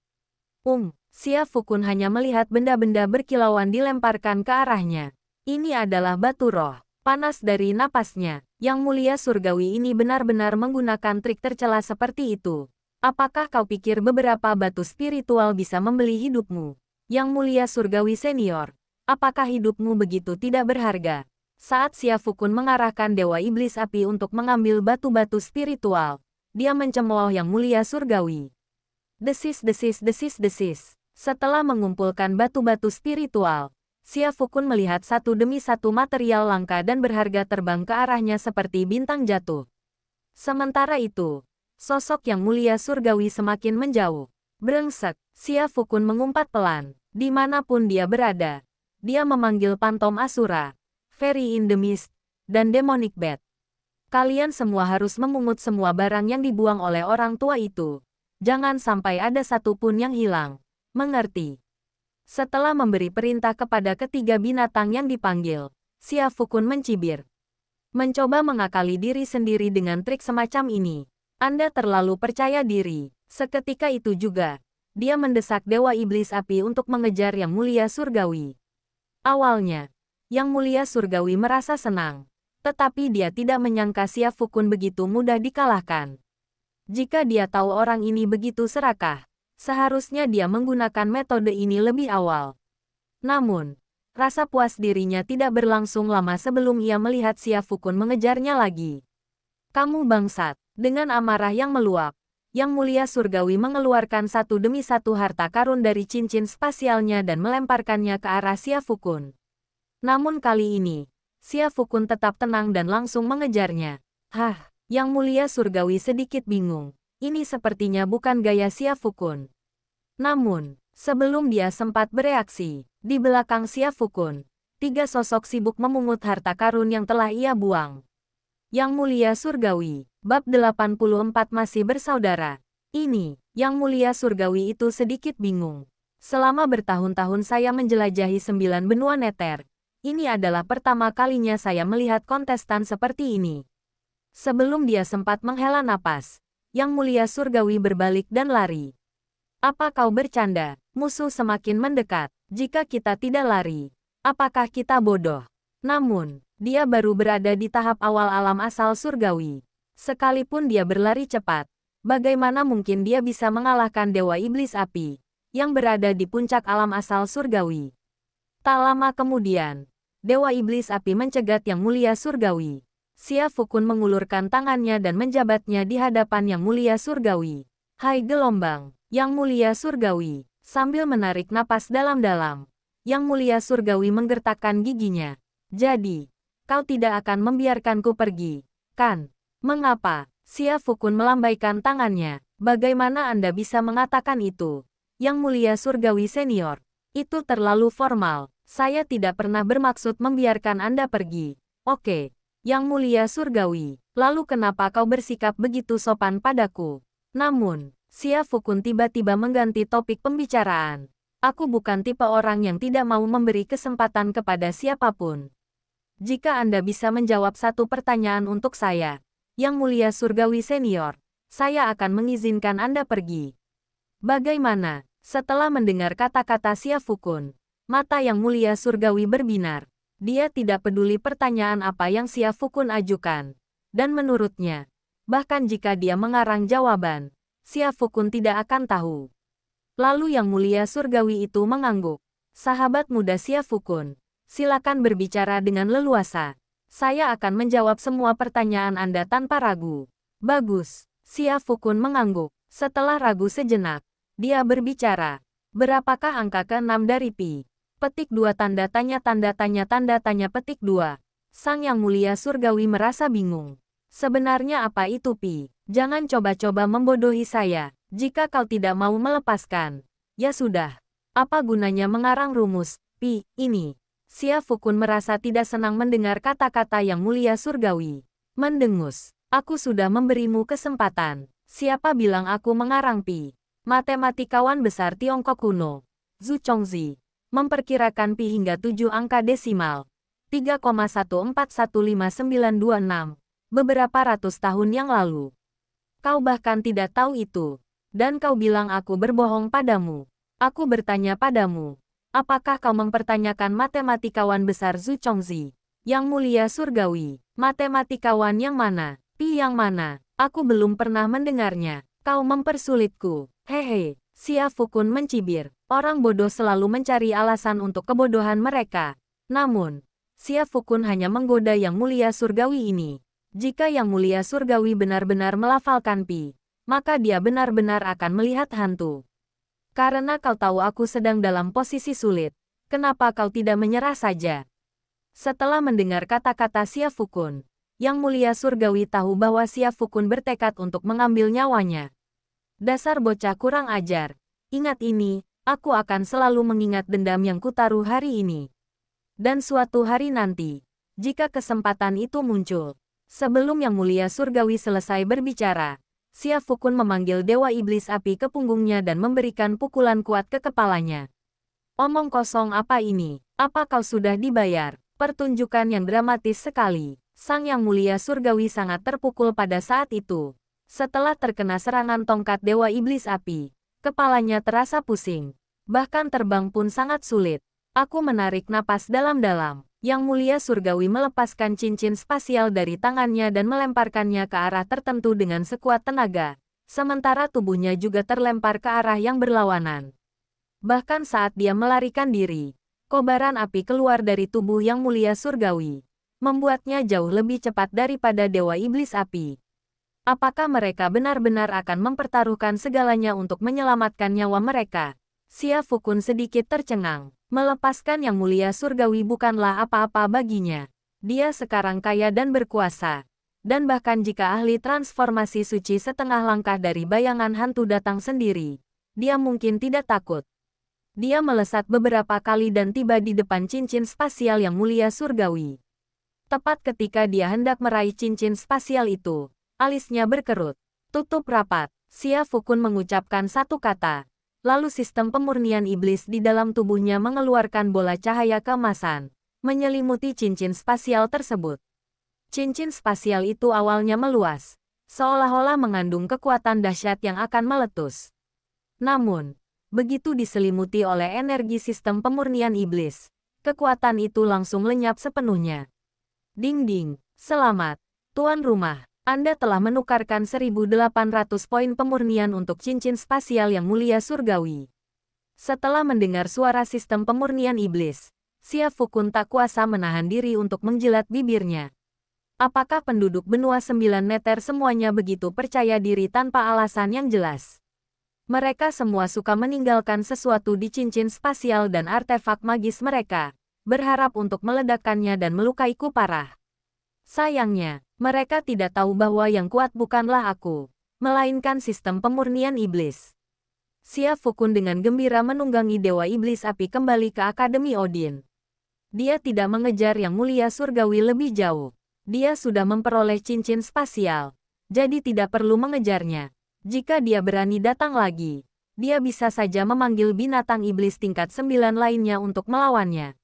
Xia Fukun hanya melihat benda-benda berkilauan dilemparkan ke arahnya. Ini adalah batu roh. Panas dari napasnya, Yang Mulia Surgawi ini benar-benar menggunakan trik tercela seperti itu. Apakah kau pikir beberapa batu spiritual bisa membeli hidupmu? Yang Mulia Surgawi Senior, apakah hidupmu begitu tidak berharga? Saat Xia Fukun mengarahkan Dewa Iblis Api untuk mengambil batu-batu spiritual, dia mencemooh Yang Mulia Surgawi. Desis. Setelah mengumpulkan batu-batu spiritual, Xia Fukun melihat satu demi satu material langka dan berharga terbang ke arahnya seperti bintang jatuh. Sementara itu, sosok Yang Mulia Surgawi semakin menjauh. Brengsek, Xia Fukun mengumpat pelan. Dimanapun dia berada, dia memanggil Pantom Asura, Fairy in the Mist, dan Demonic Bat. Kalian semua harus memungut semua barang yang dibuang oleh orang tua itu. Jangan sampai ada satupun yang hilang. Mengerti? Setelah memberi perintah kepada ketiga binatang yang dipanggil, Xia Fukun mencibir. Mencoba mengakali diri sendiri dengan trik semacam ini. Anda terlalu percaya diri. Seketika itu juga, dia mendesak Dewa Iblis Api untuk mengejar Yang Mulia Surgawi. Awalnya, Yang Mulia Surgawi merasa senang, tetapi dia tidak menyangka Xia Fukun begitu mudah dikalahkan. Jika dia tahu orang ini begitu serakah, seharusnya dia menggunakan metode ini lebih awal. Namun, rasa puas dirinya tidak berlangsung lama sebelum ia melihat Xia Fukun mengejarnya lagi. Kamu bangsat, dengan amarah yang meluap, Yang Mulia Surgawi mengeluarkan satu demi satu harta karun dari cincin spasialnya dan melemparkannya ke arah Xia Fukun. Namun kali ini, Xia Fukun tetap tenang dan langsung mengejarnya. Yang Mulia Surgawi sedikit bingung. Ini sepertinya bukan gaya Xia Fukun. Namun, sebelum dia sempat bereaksi, di belakang Xia Fukun, tiga sosok sibuk memungut harta karun yang telah ia buang. Yang Mulia Surgawi, bab 84 masih bersaudara. Ini, Yang Mulia Surgawi itu sedikit bingung. Selama bertahun-tahun saya menjelajahi 9 benua neter. Ini adalah pertama kalinya saya melihat kontestan seperti ini. Sebelum dia sempat menghela napas, Yang Mulia Surgawi berbalik dan lari. Apa kau bercanda? Musuh semakin mendekat. Jika kita tidak lari, apakah kita bodoh? Namun, dia baru berada di tahap awal alam asal surgawi. Sekalipun dia berlari cepat, bagaimana mungkin dia bisa mengalahkan Dewa Iblis Api yang berada di puncak alam asal surgawi? Tak lama kemudian, Dewa Iblis Api mencegat Yang Mulia Surgawi. Xia Fukun mengulurkan tangannya dan menjabatnya di hadapan Yang Mulia Surgawi. Hai gelombang, Yang Mulia Surgawi. Sambil menarik napas dalam-dalam, Yang Mulia Surgawi menggertakkan giginya. Jadi, kau tidak akan membiarkanku pergi, kan? Mengapa? Xia Fukun melambaikan tangannya. Bagaimana Anda bisa mengatakan itu? Yang Mulia Surgawi Senior, itu terlalu formal. Saya tidak pernah bermaksud membiarkan Anda pergi. Oke. Yang Mulia Surgawi, lalu kenapa kau bersikap begitu sopan padaku? Namun, Xia Fukun tiba-tiba mengganti topik pembicaraan. Aku bukan tipe orang yang tidak mau memberi kesempatan kepada siapapun. Jika Anda bisa menjawab satu pertanyaan untuk saya, Yang Mulia Surgawi Senior, saya akan mengizinkan Anda pergi. Bagaimana? Setelah mendengar kata-kata Xia Fukun, mata Yang Mulia Surgawi berbinar. Dia tidak peduli pertanyaan apa yang Xia Fukun ajukan. Dan menurutnya, bahkan jika dia mengarang jawaban, Xia Fukun tidak akan tahu. Lalu Yang Mulia Surgawi itu mengangguk. Sahabat muda Xia Fukun, silakan berbicara dengan leluasa. Saya akan menjawab semua pertanyaan Anda tanpa ragu. Bagus. Xia Fukun mengangguk. Setelah ragu sejenak, dia berbicara. Berapakah angka ke-6 dari Pi? Petik 2 tanda tanya petik 2. Sang Yang Mulia Surgawi merasa bingung. Sebenarnya apa itu Pi? Jangan coba-coba membodohi saya. Jika kau tidak mau melepaskan, ya sudah. Apa gunanya mengarang rumus Pi ini? Xia Fukun merasa tidak senang mendengar kata-kata Yang Mulia Surgawi. Mendengus. Aku sudah memberimu kesempatan. Siapa bilang aku mengarang Pi? Matematikawan besar Tiongkok kuno, Zhu Chongzi, memperkirakan Pi hingga 7 angka desimal. 3,141596. Beberapa ratus tahun yang lalu. Kau bahkan tidak tahu itu. Dan kau bilang aku berbohong padamu. Aku bertanya padamu. Apakah kau mempertanyakan matematikawan besar Zhu Chongzi? Yang Mulia Surgawi. Matematikawan yang mana? Pi yang mana? Aku belum pernah mendengarnya. Kau mempersulitku. Hehe. Xia Fukun mencibir. Orang bodoh selalu mencari alasan untuk kebodohan mereka. Namun, Xia Fukun hanya menggoda Yang Mulia Surgawi ini. Jika Yang Mulia Surgawi benar-benar melafalkan Pi, maka dia benar-benar akan melihat hantu. Karena kau tahu aku sedang dalam posisi sulit, kenapa kau tidak menyerah saja? Setelah mendengar kata-kata Xia Fukun, Yang Mulia Surgawi tahu bahwa Xia Fukun bertekad untuk mengambil nyawanya. Dasar bocah kurang ajar. Ingat ini, aku akan selalu mengingat dendam yang kutaruh hari ini. Dan suatu hari nanti, jika kesempatan itu muncul. Sebelum Yang Mulia Surgawi selesai berbicara, Xia Fukun memanggil Dewa Iblis Api ke punggungnya dan memberikan pukulan kuat ke kepalanya. Omong kosong apa ini? Apa kau sudah dibayar? Pertunjukan yang dramatis sekali. Sang Yang Mulia Surgawi sangat terpukul pada saat itu. Setelah terkena serangan tongkat Dewa Iblis Api, kepalanya terasa pusing. Bahkan terbang pun sangat sulit. Aku menarik napas dalam-dalam. Yang Mulia Surgawi melepaskan cincin spasial dari tangannya dan melemparkannya ke arah tertentu dengan sekuat tenaga. Sementara tubuhnya juga terlempar ke arah yang berlawanan. Bahkan saat dia melarikan diri, kobaran api keluar dari tubuh Yang Mulia Surgawi, membuatnya jauh lebih cepat daripada Dewa Iblis Api. Apakah mereka benar-benar akan mempertaruhkan segalanya untuk menyelamatkan nyawa mereka? Xia Fukun sedikit tercengang. Melepaskan Yang Mulia Surgawi bukanlah apa-apa baginya. Dia sekarang kaya dan berkuasa. Dan bahkan jika ahli transformasi suci setengah langkah dari bayangan hantu datang sendiri, dia mungkin tidak takut. Dia melesat beberapa kali dan tiba di depan cincin spasial Yang Mulia Surgawi. Tepat ketika dia hendak meraih cincin spasial itu, alisnya berkerut. Tutup rapat. Xia Fukun mengucapkan satu kata. Lalu sistem pemurnian iblis di dalam tubuhnya mengeluarkan bola cahaya keemasan, menyelimuti cincin spasial tersebut. Cincin spasial itu awalnya meluas, seolah-olah mengandung kekuatan dahsyat yang akan meletus. Namun, begitu diselimuti oleh energi sistem pemurnian iblis, kekuatan itu langsung lenyap sepenuhnya. Ding-ding, selamat, tuan rumah. Anda telah menukarkan 1.800 poin pemurnian untuk cincin spasial Yang Mulia Surgawi. Setelah mendengar suara sistem pemurnian iblis, Xia Fukun tak kuasa menahan diri untuk menjilat bibirnya. Apakah penduduk benua 9 meter semuanya begitu percaya diri tanpa alasan yang jelas? Mereka semua suka meninggalkan sesuatu di cincin spasial dan artefak magis mereka, berharap untuk meledakkannya dan melukaiku parah. Sayangnya, mereka tidak tahu bahwa yang kuat bukanlah aku, melainkan sistem pemurnian iblis. Xia Fukun dengan gembira menunggangi Dewa Iblis Api kembali ke Akademi Odin. Dia tidak mengejar Yang Mulia Surgawi lebih jauh. Dia sudah memperoleh cincin spasial, jadi tidak perlu mengejarnya. Jika dia berani datang lagi, dia bisa saja memanggil binatang iblis tingkat 9 lainnya untuk melawannya.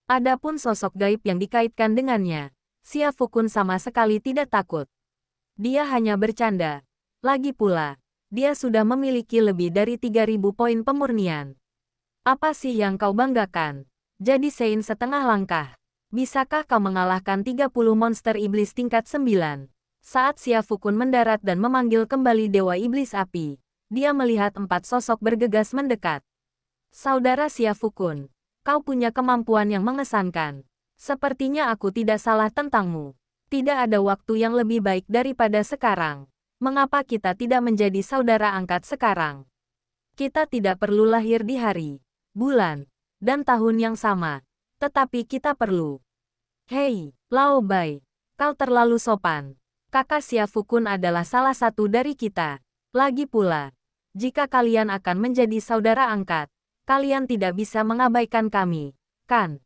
Adapun sosok gaib yang dikaitkan dengannya, Xia Fukun sama sekali tidak takut. Dia hanya bercanda. Lagi pula, dia sudah memiliki lebih dari 3.000 poin pemurnian. Apa sih yang kau banggakan? Jadi Sein setengah langkah. Bisakah kau mengalahkan 30 monster iblis tingkat 9? Saat Xia Fukun mendarat dan memanggil kembali Dewa Iblis Api, dia melihat 4 sosok bergegas mendekat. Saudara Xia Fukun, kau punya kemampuan yang mengesankan. Sepertinya aku tidak salah tentangmu. Tidak ada waktu yang lebih baik daripada sekarang. Mengapa kita tidak menjadi saudara angkat sekarang? Kita tidak perlu lahir di hari, bulan, dan tahun yang sama. Tetapi kita perlu. Hei, Lao Bai, kau terlalu sopan. Kakak Xia Fukun adalah salah satu dari kita. Lagi pula, jika kalian akan menjadi saudara angkat, kalian tidak bisa mengabaikan kami, kan?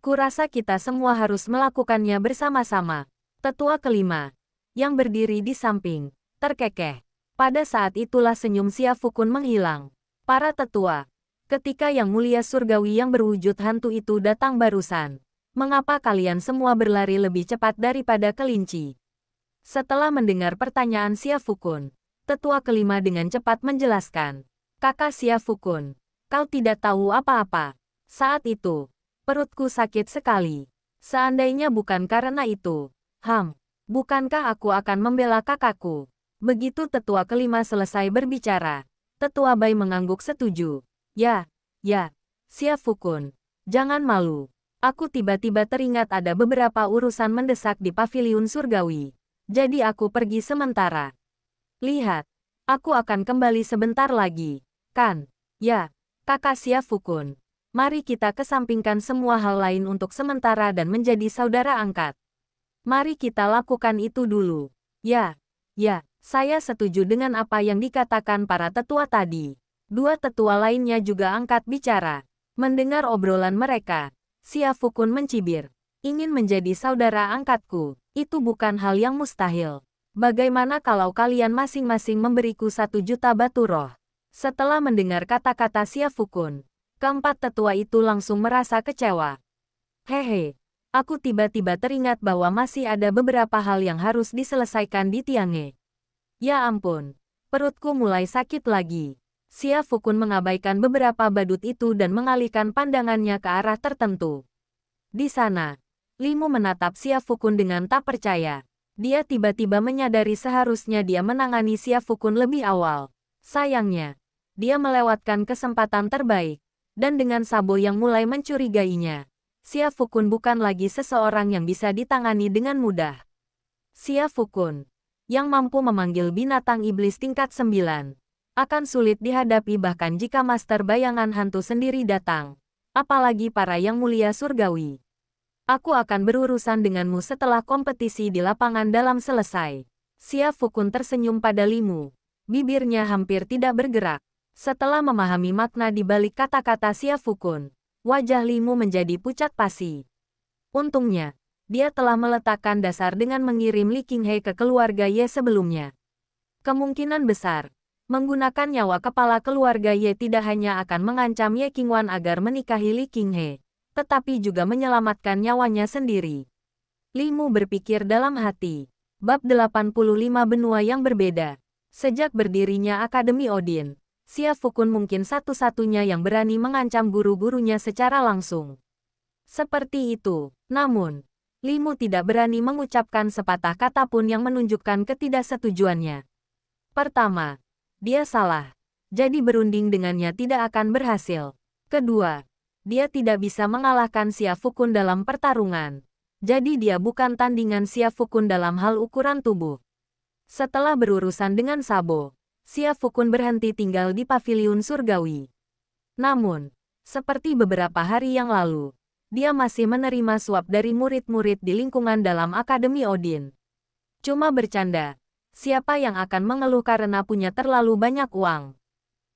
Kurasa kita semua harus melakukannya bersama-sama. Tetua kelima, yang berdiri di samping, terkekeh. Pada saat itulah senyum Xia Fukun menghilang. Para tetua, ketika Yang Mulia Surgawi yang berwujud hantu itu datang barusan, mengapa kalian semua berlari lebih cepat daripada kelinci? Setelah mendengar pertanyaan Xia Fukun, tetua kelima dengan cepat menjelaskan. Kakak Xia Fukun, kau tidak tahu apa-apa. Saat itu, perutku sakit sekali. Seandainya bukan karena itu, bukankah aku akan membela kakakku? Begitu tetua kelima selesai berbicara, tetua Bai mengangguk setuju. Ya, Xia Fukun, jangan malu. Aku tiba-tiba teringat ada beberapa urusan mendesak di paviliun surgawi. Jadi aku pergi sementara. Lihat, aku akan kembali sebentar lagi, kan? Ya, kakak Xia Fukun. Mari kita kesampingkan semua hal lain untuk sementara dan menjadi saudara angkat. Mari kita lakukan itu dulu. Ya, saya setuju dengan apa yang dikatakan para tetua tadi. Dua tetua lainnya juga angkat bicara. Mendengar obrolan mereka, Xia Fukun mencibir. Ingin menjadi saudara angkatku, itu bukan hal yang mustahil. Bagaimana kalau kalian masing-masing memberiku 1 juta batu roh? Setelah mendengar kata-kata Xia Fukun, keempat tetua itu langsung merasa kecewa. Hehe, aku tiba-tiba teringat bahwa masih ada beberapa hal yang harus diselesaikan di Tiange. Ya ampun, perutku mulai sakit lagi. Xia Fukun mengabaikan beberapa badut itu dan mengalihkan pandangannya ke arah tertentu. Di sana, Limu menatap Xia Fukun dengan tak percaya. Dia tiba-tiba menyadari seharusnya dia menangani Xia Fukun lebih awal. Sayangnya, dia melewatkan kesempatan terbaik. Dan dengan Sabo yang mulai mencurigainya, Xia Fukun bukan lagi seseorang yang bisa ditangani dengan mudah. Xia Fukun, yang mampu memanggil binatang iblis tingkat 9, akan sulit dihadapi bahkan jika Master Bayangan Hantu sendiri datang. Apalagi para Yang Mulia Surgawi. Aku akan berurusan denganmu setelah kompetisi di lapangan dalam selesai. Xia Fukun tersenyum pada Limu. Bibirnya hampir tidak bergerak. Setelah memahami makna di balik kata-kata Xia Fukun, wajah Limu menjadi pucat pasi. Untungnya, dia telah meletakkan dasar dengan mengirim Li Qinghe ke keluarga Ye sebelumnya. Kemungkinan besar, menggunakan nyawa kepala keluarga Ye tidak hanya akan mengancam Ye Qingwan agar menikahi Li Qinghe, tetapi juga menyelamatkan nyawanya sendiri. Limu berpikir dalam hati. Bab 85 benua yang berbeda. Sejak berdirinya Akademi Odin, Xia Fukun mungkin satu-satunya yang berani mengancam guru-gurunya secara langsung. Seperti itu, namun, Limu tidak berani mengucapkan sepatah kata pun yang menunjukkan ketidaksetujuannya. Pertama, dia salah. Jadi berunding dengannya tidak akan berhasil. Kedua, dia tidak bisa mengalahkan Xia Fukun dalam pertarungan. Jadi dia bukan tandingan Xia Fukun dalam hal ukuran tubuh. Setelah berurusan dengan Sabo, Xia Fukun berhenti tinggal di paviliun surgawi. Namun, seperti beberapa hari yang lalu, dia masih menerima suap dari murid-murid di lingkungan dalam Akademi Odin. Cuma bercanda, siapa yang akan mengeluh karena punya terlalu banyak uang?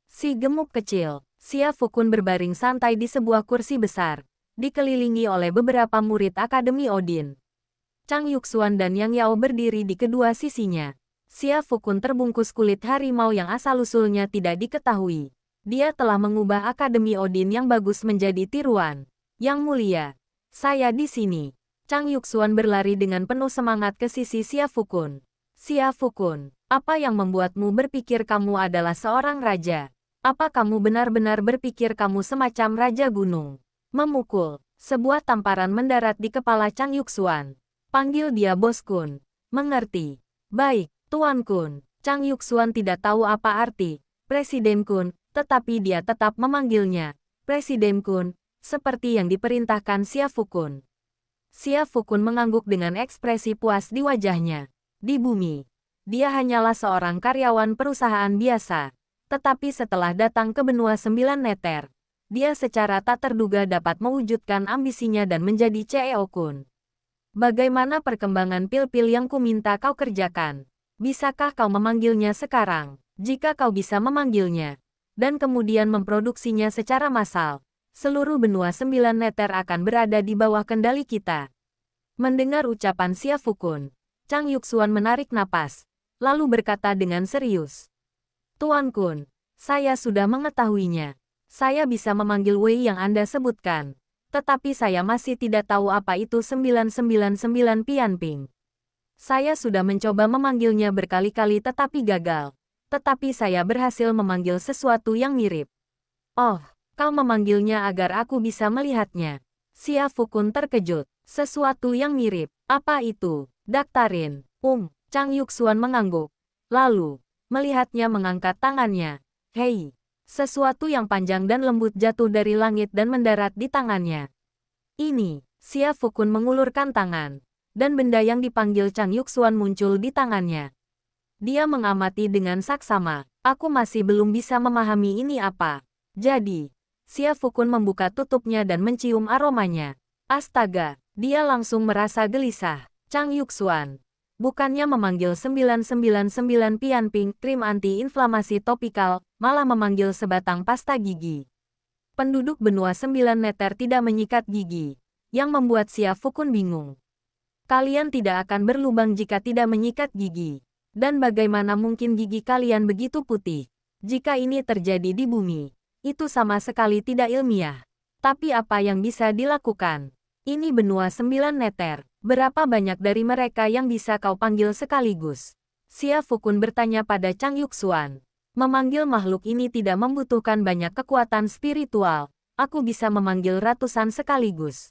Si gemuk kecil, Xia Fukun berbaring santai di sebuah kursi besar, dikelilingi oleh beberapa murid Akademi Odin. Chang Yuxuan dan Yang Yao berdiri di kedua sisinya. Xia Fukun terbungkus kulit harimau yang asal-usulnya tidak diketahui. Dia telah mengubah Akademi Odin yang bagus menjadi tiruan. Yang mulia, saya di sini. Chang Yuxuan berlari dengan penuh semangat ke sisi Xia Fukun. Xia Fukun, Apa yang membuatmu berpikir kamu adalah seorang raja? Apa kamu benar-benar berpikir kamu semacam raja gunung? Memukul. Sebuah tamparan mendarat di kepala Chang Yuxuan. Panggil dia Bos Kun. Mengerti. Baik, Tuan Kun. Chang Yuxuan tidak tahu apa arti Presiden Kun, tetapi dia tetap memanggilnya Presiden Kun, seperti yang diperintahkan Xia Fukun. Xia Fukun mengangguk dengan ekspresi puas di wajahnya. Di bumi, dia hanyalah seorang karyawan perusahaan biasa. Tetapi setelah datang ke benua 9 Neter, dia secara tak terduga dapat mewujudkan ambisinya dan menjadi CEO Kun. Bagaimana perkembangan pil-pil yang kuminta kau kerjakan? Bisakah kau memanggilnya sekarang? Jika kau bisa memanggilnya, dan kemudian memproduksinya secara massal, seluruh benua 9 Neter akan berada di bawah kendali kita. Mendengar ucapan Xia Fukun, Chang Yuxuan menarik napas, lalu berkata dengan serius. Tuan Kun, saya sudah mengetahuinya. Saya bisa memanggil Wei yang Anda sebutkan. Tetapi saya masih tidak tahu apa itu 999 Pianping. Saya sudah mencoba memanggilnya berkali-kali tetapi gagal. Tetapi saya berhasil memanggil sesuatu yang mirip. Oh, kau memanggilnya agar aku bisa melihatnya. Xia Fukun terkejut. Sesuatu yang mirip. Apa itu? Daktarin. Chang Yuxuan mengangguk. Lalu, melihatnya mengangkat tangannya. Hei, sesuatu yang panjang dan lembut jatuh dari langit dan mendarat di tangannya. Ini, Xia Fukun mengulurkan tangan, dan benda yang dipanggil Chang Yuxuan muncul di tangannya. Dia mengamati dengan saksama. Aku masih belum bisa memahami ini apa. Jadi, Xia Fukun membuka tutupnya dan mencium aromanya. Astaga, dia langsung merasa gelisah. Chang Yuxuan. Bukannya memanggil 999 Pianping krim anti-inflamasi topikal, malah memanggil sebatang pasta gigi. Penduduk benua 9 Neter tidak menyikat gigi, yang membuat Xia Fukun bingung. Kalian tidak akan berlubang jika tidak menyikat gigi. Dan bagaimana mungkin gigi kalian begitu putih? Jika ini terjadi di bumi, itu sama sekali tidak ilmiah. Tapi apa yang bisa dilakukan? Ini benua 9 Neter. Berapa banyak dari mereka yang bisa kau panggil sekaligus? Xia Fukun bertanya pada Chang Yuxuan. Memanggil makhluk ini tidak membutuhkan banyak kekuatan spiritual. Aku bisa memanggil ratusan sekaligus.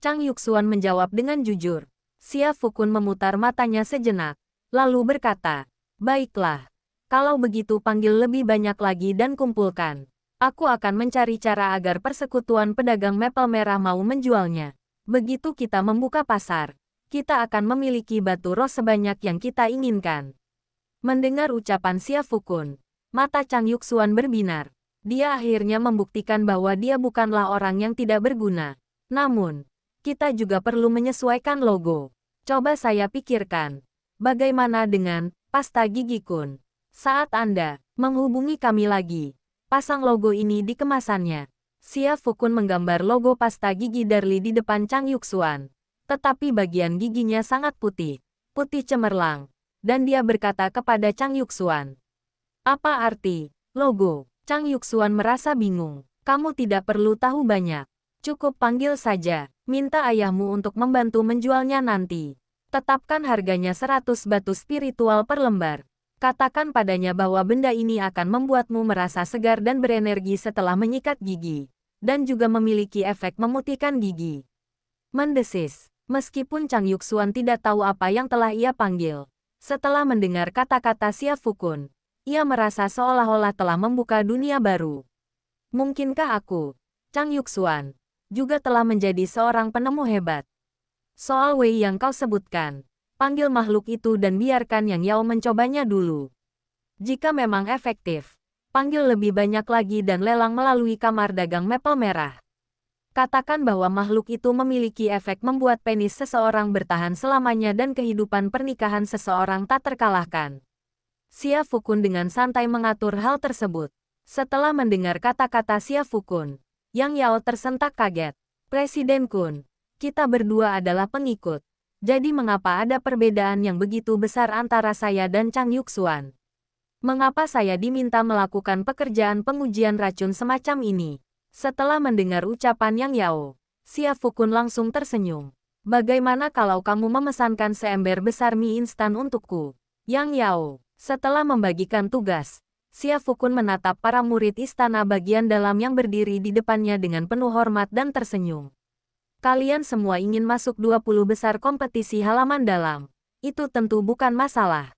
Chang Yuxuan menjawab dengan jujur. Xia Fukun memutar matanya sejenak, lalu berkata, baiklah. Kalau begitu panggil lebih banyak lagi dan kumpulkan. Aku akan mencari cara agar persekutuan pedagang mapel merah mau menjualnya. Begitu kita membuka pasar, kita akan memiliki batu roh sebanyak yang kita inginkan. Mendengar ucapan Xia Fukun, mata Chang Yuxuan berbinar. Dia akhirnya membuktikan bahwa dia bukanlah orang yang tidak berguna. Namun, kita juga perlu menyesuaikan logo. Coba saya pikirkan. Bagaimana dengan pasta gigi Kun? Saat Anda menghubungi kami lagi, pasang logo ini di kemasannya. Xia Fukun menggambar logo pasta gigi Darli di depan Chang Yuxuan. Tetapi bagian giginya sangat putih, putih cemerlang. Dan dia berkata kepada Chang Yuxuan. Apa arti logo? Chang Yuxuan merasa bingung. Kamu tidak perlu tahu banyak. Cukup panggil saja. Minta ayahmu untuk membantu menjualnya nanti. Tetapkan harganya 100 batu spiritual per lembar. Katakan padanya bahwa benda ini akan membuatmu merasa segar dan berenergi setelah menyikat gigi. Dan juga memiliki efek memutihkan gigi. Mendesis. Meskipun Chang Yuxuan tidak tahu apa yang telah ia panggil. Setelah mendengar kata-kata Xia Fukun, ia merasa seolah-olah telah membuka dunia baru. Mungkinkah aku, Chang Yuxuan, juga telah menjadi seorang penemu hebat? Soal Wei yang kau sebutkan, panggil makhluk itu dan biarkan Yang Yao mencobanya dulu. Jika memang efektif, panggil lebih banyak lagi dan lelang melalui kamar dagang mapel merah. Katakan bahwa makhluk itu memiliki efek membuat penis seseorang bertahan selamanya dan kehidupan pernikahan seseorang tak terkalahkan. Xia Fukun dengan santai mengatur hal tersebut. Setelah mendengar kata-kata Xia Fukun, Yang Yao tersentak kaget. Presiden Kun, kita berdua adalah pengikut. Jadi mengapa ada perbedaan yang begitu besar antara saya dan Chang Yuxuan? Mengapa saya diminta melakukan pekerjaan pengujian racun semacam ini? Setelah mendengar ucapan Yang Yao, Xia Fukun langsung tersenyum. Bagaimana kalau kamu memesankan seember besar mie instan untukku? Yang Yao, Setelah membagikan tugas, Xia Fukun menatap para murid istana bagian dalam yang berdiri di depannya dengan penuh hormat dan tersenyum. Kalian semua ingin masuk 20 besar kompetisi halaman dalam. Itu tentu bukan masalah.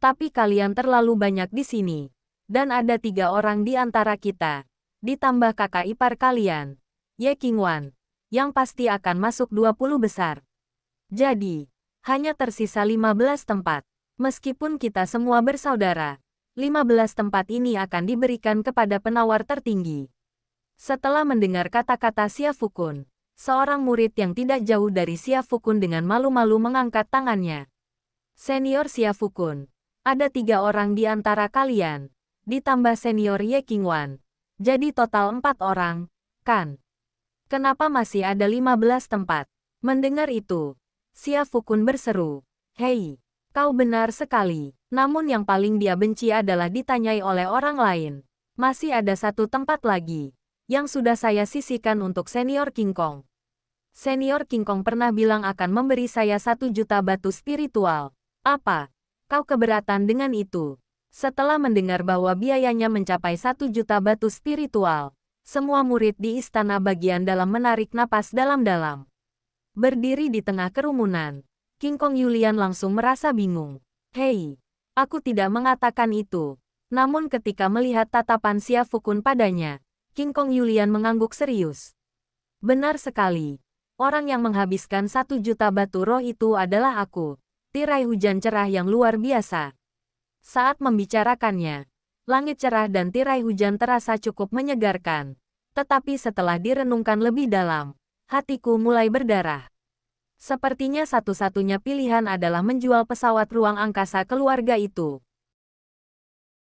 Tapi kalian terlalu banyak di sini. Dan ada 3 orang di antara kita. Ditambah kakak ipar kalian, Ye Qingwan, yang pasti akan masuk 20 besar. Jadi, hanya tersisa 15 tempat. Meskipun kita semua bersaudara, 15 tempat ini akan diberikan kepada penawar tertinggi. Setelah mendengar kata-kata Xia Fukun, seorang murid yang tidak jauh dari Xia Fukun dengan malu-malu mengangkat tangannya. Senior Xia Fukun, ada 3 orang di antara kalian, ditambah senior Ye Qingwan. Jadi total 4 orang, kan? Kenapa masih ada 15 tempat? Mendengar itu, Xia Fukun berseru, "Hei, kau benar sekali." Namun yang paling dia benci adalah ditanyai oleh orang lain. Masih ada 1 tempat lagi, yang sudah saya sisihkan untuk senior King Kong. Senior King Kong pernah bilang akan memberi saya 1 juta batu spiritual. Apa? Kau keberatan dengan itu? Setelah mendengar bahwa biayanya mencapai 1 juta batu spiritual, semua murid di istana bagian dalam menarik napas dalam-dalam. Berdiri di tengah kerumunan, King Kong Yulian langsung merasa bingung. Hei, aku tidak mengatakan itu. Namun ketika melihat tatapan Xia Fukun padanya, King Kong Yulian mengangguk serius. Benar sekali. Orang yang menghabiskan 1 juta batu roh itu adalah aku. Tirai hujan cerah yang luar biasa. Saat membicarakannya, langit cerah dan tirai hujan terasa cukup menyegarkan. Tetapi setelah direnungkan lebih dalam, hatiku mulai berdarah. Sepertinya satu-satunya pilihan adalah menjual pesawat ruang angkasa keluarga itu.